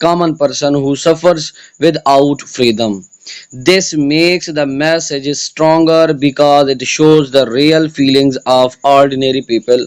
common person who suffers without freedom. This makes the message stronger because it shows the real feelings of ordinary people.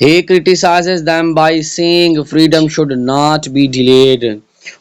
He criticizes them by saying freedom should not be delayed.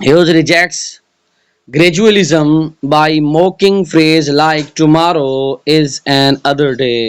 Hughes rejects gradualism by mocking phrase like tomorrow is an other day.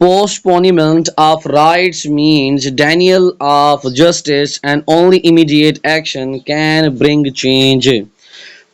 postponement of rights means denial of justice and only immediate action can bring change.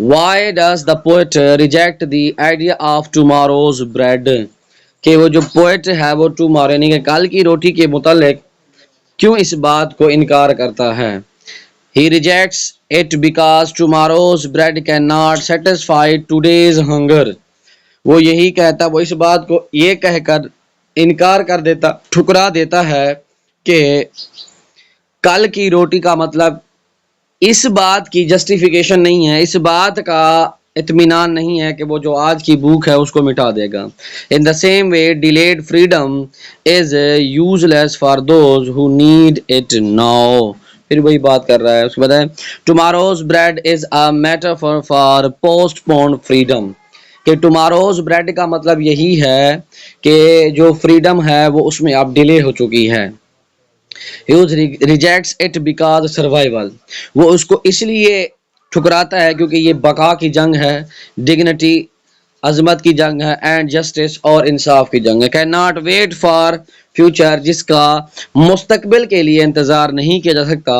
Why does the poet reject the idea of tomorrow's bread? کہ وہ جو poet ہے وہ tomorrow یعنی کہ کل کی روٹی کے متعلق کیوں اس بات کو انکار کرتا ہے. He rejects it because tomorrow's bread cannot satisfy today's hunger. وہ یہی کہتا، وہ اس بات کو یہ کہہ کر انکار کر دیتا، ٹھکرا دیتا ہے کہ کل کی روٹی کا مطلب اس بات کی جسٹیفیکیشن نہیں ہے، اس بات کا اطمینان نہیں ہے کہ وہ جو آج کی بھوک ہے اس کو مٹا دے گا. In the same way, delayed freedom is useless for those who need it now. پھر وہی بات کر رہا ہے، اس کے بعد ہے tomorrow's bread is a metaphor for postponed freedom. کہ tomorrow's bread کا مطلب یہی ہے کہ جو فریڈم ہے وہ اس میں اب ڈیلے ہو چکی ہے. He rejects it because survival. وہ اس کو اس لیے ٹھکراتا ہے کیونکہ یہ بقا کی جنگ ہے، ڈگنیٹی عظمت کی جنگ ہے، اینڈ جسٹس اور انصاف کی جنگ ہے. cannot wait for future جس کا مستقبل کے لیے انتظار نہیں کیا جا سکتا.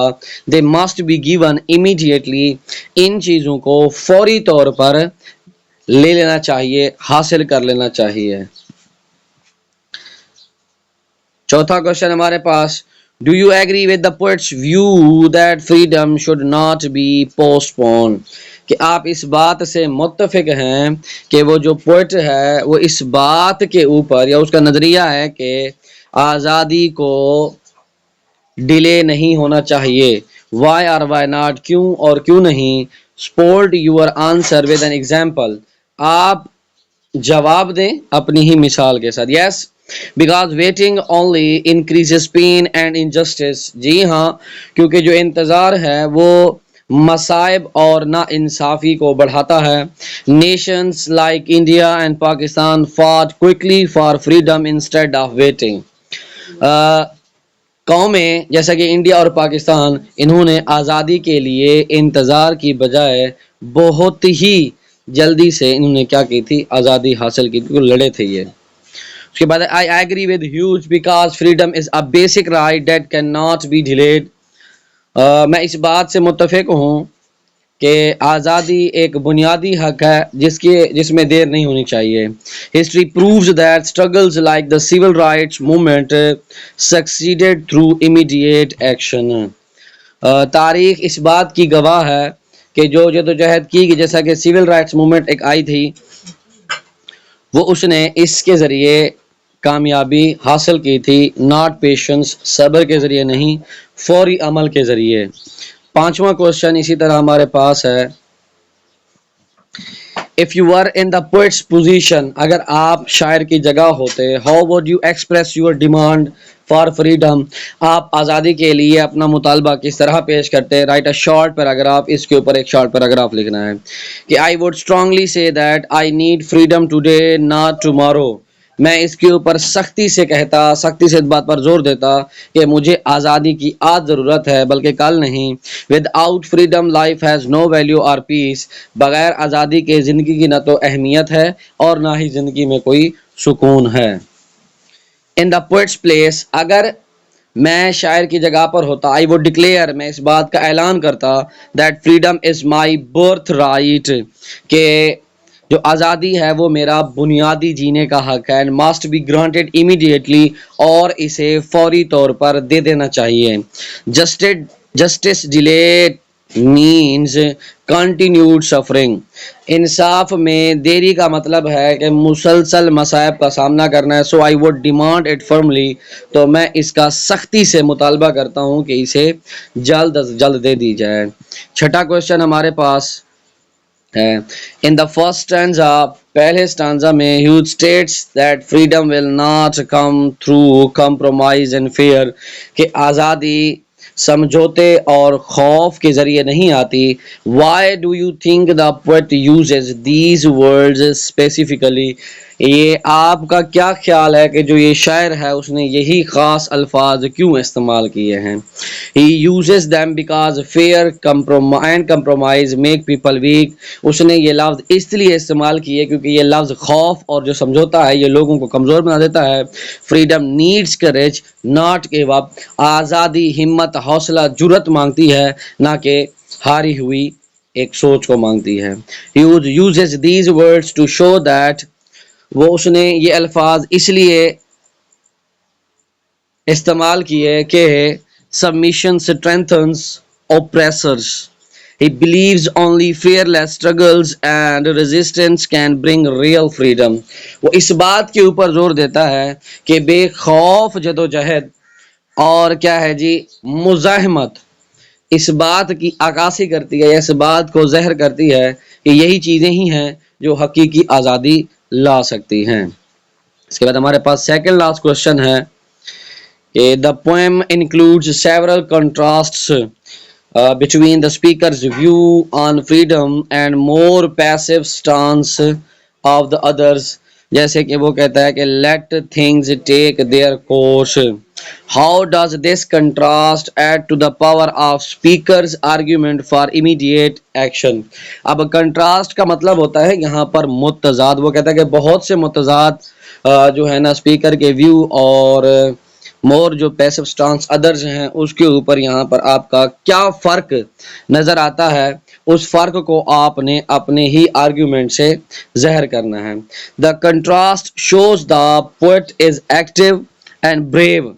they must be given immediately. ان چیزوں کو فوری طور پر لے لینا چاہیے، حاصل کر لینا چاہیے. چوتھا کوشچن ہمارے پاس، Do you agree with the poet's view that freedom should not be postponed؟ کہ آپ اس بات سے متفق ہیں کہ وہ جو پوئٹ ہے وہ اس بات کے اوپر یا اس کا نظریہ ہے کہ آزادی کو ڈیلے نہیں ہونا چاہیے. Why or why not؟ کیوں اور کیوں نہیں. Support your answer with an example. آپ جواب دیں اپنی ہی مثال کے ساتھ. Yes, because waiting only increases pain and injustice. جی ہاں، کیونکہ جو انتظار ہے وہ مصائب اور نا انصافی کو بڑھاتا ہے. Nations like India and Pakistan fought quickly for freedom instead of waiting. قومیں جیسا کہ انڈیا اور پاکستان، انہوں نے آزادی کے لیے انتظار کی بجائے بہت ہی جلدی سے انہوں نے کیا کی تھی، آزادی حاصل کی تھی، لڑے تھے. یہ اس کے بعد I agree with Hughes because freedom is a basic right that cannot be delayed. میں اس بات سے متفق ہوں کہ آزادی ایک بنیادی حق ہے جس میں دیر نہیں ہونی چاہیے. History proves that struggles like the civil rights movement succeeded through immediate action. تاریخ اس بات کی گواہ ہے کہ جو جدوجہد کی جیسا کہ سول رائٹس موومنٹ ایک آئی تھی، وہ اس نے اس کے ذریعے کامیابی حاصل کی تھی. ناٹ پیشنس، صبر کے ذریعے نہیں، فوری عمل کے ذریعے. پانچواں کوشچن اسی طرح ہمارے پاس ہے، if you were in the poet's position، اگر آپ شاعر کی جگہ ہوتے، how would you express your demand for freedom؟ آپ آزادی کے لیے اپنا مطالبہ کس طرح پیش کرتے؟ write a short paragraph. اس کے اوپر ایک شارٹ پیراگراف لکھنا ہے کہ I would strongly say that I need freedom today not tomorrow. میں اس کے اوپر سختی سے اس بات پر زور دیتا کہ مجھے آزادی کی آج ضرورت ہے بلکہ کل نہیں. Without freedom life has no value or peace. بغیر آزادی کے زندگی کی نہ تو اہمیت ہے اور نہ ہی زندگی میں کوئی سکون ہے. In the poet's place، اگر میں شاعر کی جگہ پر ہوتا، I would declare، میں اس بات کا اعلان کرتا that freedom is my birthright، کہ جو آزادی ہے وہ میرا بنیادی جینے کا حق ہے. and must be granted immediately، اور اسے فوری طور پر دے دینا چاہیے. justice delayed means continued suffering. انصاف میں دیری کا مطلب ہے کہ مسلسل مصائب کا سامنا کرنا ہے. so I would demand it firmly، تو میں اس کا سختی سے مطالبہ کرتا ہوں کہ اسے جلد از جلد دے دی جائے. چھٹا کوشچن ہمارے پاس ہے، in the first stanza، پہلے stanza میں Hughes states that freedom will not come through compromise and fear، کہ آزادی سمجھوتے اور خوف کے ذریعے نہیں آتی. why do you think the poet uses these words specifically؟ یہ آپ کا کیا خیال ہے کہ جو یہ شاعر ہے اس نے یہی خاص الفاظ کیوں استعمال کیے ہیں؟ he uses them because fear and compromise make people weak. اس نے یہ لفظ اس لیے استعمال کیے کیونکہ یہ لفظ خوف اور جو سمجھوتا ہے یہ لوگوں کو کمزور بنا دیتا ہے. freedom needs courage not give up، آزادی ہمت، حوصلہ، جرأت مانگتی ہے نہ کہ ہاری ہوئی ایک سوچ کو مانگتی ہے. he uses these words to show that وہ اس نے یہ الفاظ اس لیے استعمال کیے کہ submission strengthens oppressors. He believes only fearless struggles and resistance can bring real freedom. وہ اس بات کے اوپر زور دیتا ہے کہ بے خوف جدوجہد اور کیا ہے جی مزاحمت اس بات کی عکاسی کرتی ہے، اس بات کو ظاہر کرتی ہے کہ یہی چیزیں ہی ہیں جو حقیقی آزادی لا سکتی ہیں۔ اس کے بعد ہمارے پاس سیکنڈ لاسٹ کوشچن ہے کہ the poem includes several contrasts between the speaker's view on freedom and more passive stance of the others. جیسے کہ وہ کہتا ہے کہ let things take their course. How does this contrast add to the power of speaker's argument for immediate action? اب contrast کا مطلب ہوتا ہے یہاں پر متضاد، وہ کہتا ہے کہ بہت سے متضاد جو ہے نا اسپیکر کے ویو اور مور جو پیسو سٹانس ادرز ہیں اس کے اوپر یہاں پر آپ کا کیا فرق نظر آتا ہے، اس فرق کو آپ نے اپنے ہی آرگیومنٹ سے ظاہر کرنا ہے۔ The contrast shows the poet is active and brave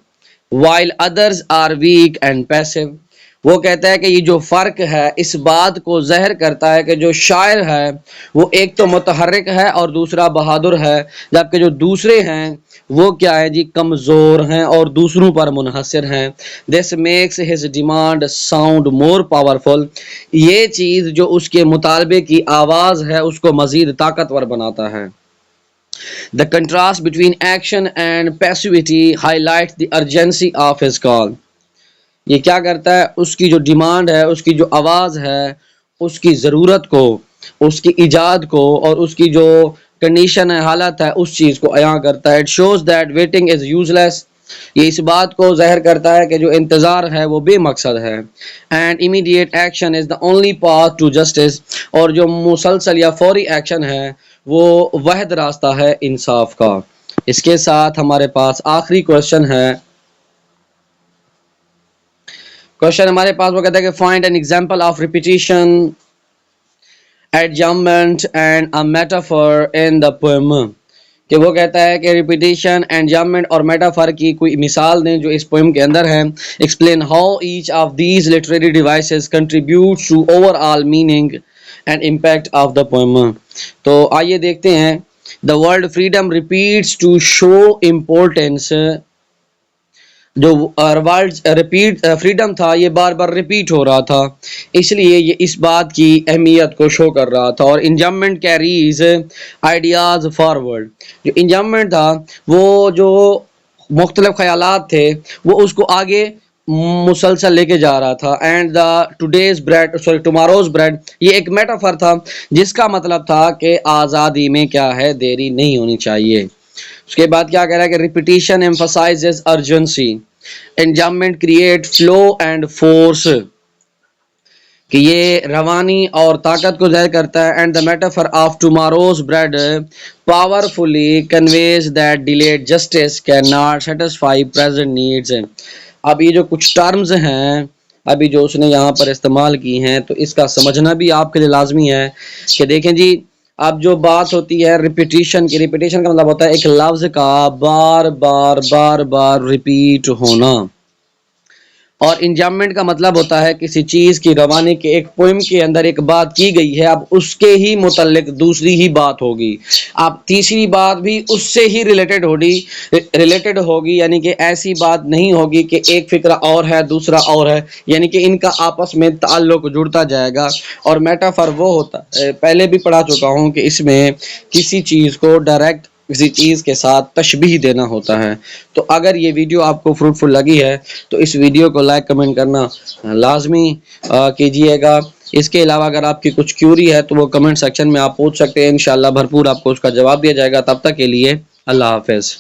while others are weak and passive. وہ کہتا ہے کہ یہ جو فرق ہے اس بات کو ظاہر کرتا ہے کہ جو شاعر ہے وہ ایک تو متحرک ہے اور دوسرا بہادر ہے، جبکہ جو دوسرے ہیں وہ کیا ہے جی کمزور ہیں اور دوسروں پر منحصر ہیں۔ This makes his demand sound more powerful. یہ چیز جو اس کے مطالبے کی آواز ہے اس کو مزید طاقتور بناتا ہے۔ The contrast between action and passivity highlights the urgency of his call. یہ کیا کرتا ہے، اس کی جو ڈیمانڈ ہے، اس کی جو آواز ہے، اس کی ضرورت کو، اس کی ایجاد کو اور اس کی جو کنڈیشن ہے، حالت ہے، اس چیز کو عیاں کرتا ہے۔ It shows that waiting is useless. یہ اس بات کو ظاہر کرتا ہے کہ جو انتظار ہے وہ بے مقصد ہے۔ And immediate action is the only path to justice. اور جو مسلسل یا فوری ایکشن ہے وہ واحد راستہ ہے انصاف کا۔ اس کے ساتھ ہمارے پاس آخری کوشچن ہے۔ کوشچن ہمارے پاس وہ کہتا ہے کہ find an example of repetition, adjustment and a metaphor in the poem. کہ وہ کہتا ہے کہ repetition, adjustment اور metaphor کی کوئی مثال دیں جو اس poem کے اندر ہے۔ Explain how each of these literary devices contributes to overall meaning and impact of the poem. تو آئیے دیکھتے ہیں۔ The word freedom repeats to show importance. جو فریڈم تھا یہ بار بار ریپیٹ ہو رہا تھا، اس لیے یہ اس بات کی اہمیت کو شو کر رہا تھا۔ اور انجمنٹ کیریز آئیڈیاز فارورڈ، جو انجمنٹ تھا وہ جو مختلف خیالات تھے وہ اس کو آگے مسلسل لے کے جا رہا تھا۔ اینڈ دا ٹماروز بریڈ، یہ ایک میٹافر تھا جس کا مطلب تھا کہ آزادی میں کیا ہے دیری نہیں ہونی چاہیے۔ اس کے بعد کیا کہہ رہا ہے کہ repetition emphasizes urgency, enjambment create flow and force، کہ یہ روانی اور طاقت کو ظاہر کرتا ہے۔ and the metaphor of tomorrow's bread powerfully conveys that delayed justice cannot satisfy present needs. اب یہ جو کچھ ٹرمز ہیں ابھی جو اس نے یہاں پر استعمال کی ہیں تو اس کا سمجھنا بھی آپ کے لیے لازمی ہے کہ دیکھیں جی اب جو بات ہوتی ہے ریپیٹیشن کی، ریپیٹیشن کا مطلب ہوتا ہے ایک لفظ کا بار بار بار بار ریپیٹ ہونا، اور انجاممنٹ کا مطلب ہوتا ہے کسی چیز کی روانی کے ایک پوئم کے اندر ایک بات کی گئی ہے، اب اس کے ہی متعلق دوسری ہی بات ہوگی، اب تیسری بات بھی اس سے ہی ریلیٹڈ ہوگی، یعنی کہ ایسی بات نہیں ہوگی کہ ایک فکرہ اور ہے دوسرا اور ہے، یعنی کہ ان کا آپس میں تعلق جڑتا جائے گا۔ اور میٹافر وہ ہوتا ہے، پہلے بھی پڑھا چکا ہوں کہ اس میں کسی چیز کو ڈائریکٹ کسی چیز کے ساتھ تشبیہ دینا ہوتا ہے۔ تو اگر یہ ویڈیو آپ کو فروٹفل لگی ہے تو اس ویڈیو کو لائک کمنٹ کرنا لازمی کیجئے گا۔ اس کے علاوہ اگر آپ کی کچھ کیوری ہے تو وہ کمنٹ سیکشن میں آپ پوچھ سکتے ہیں، انشاءاللہ بھرپور آپ کو اس کا جواب دیا جائے گا۔ تب تک کے لیے اللہ حافظ۔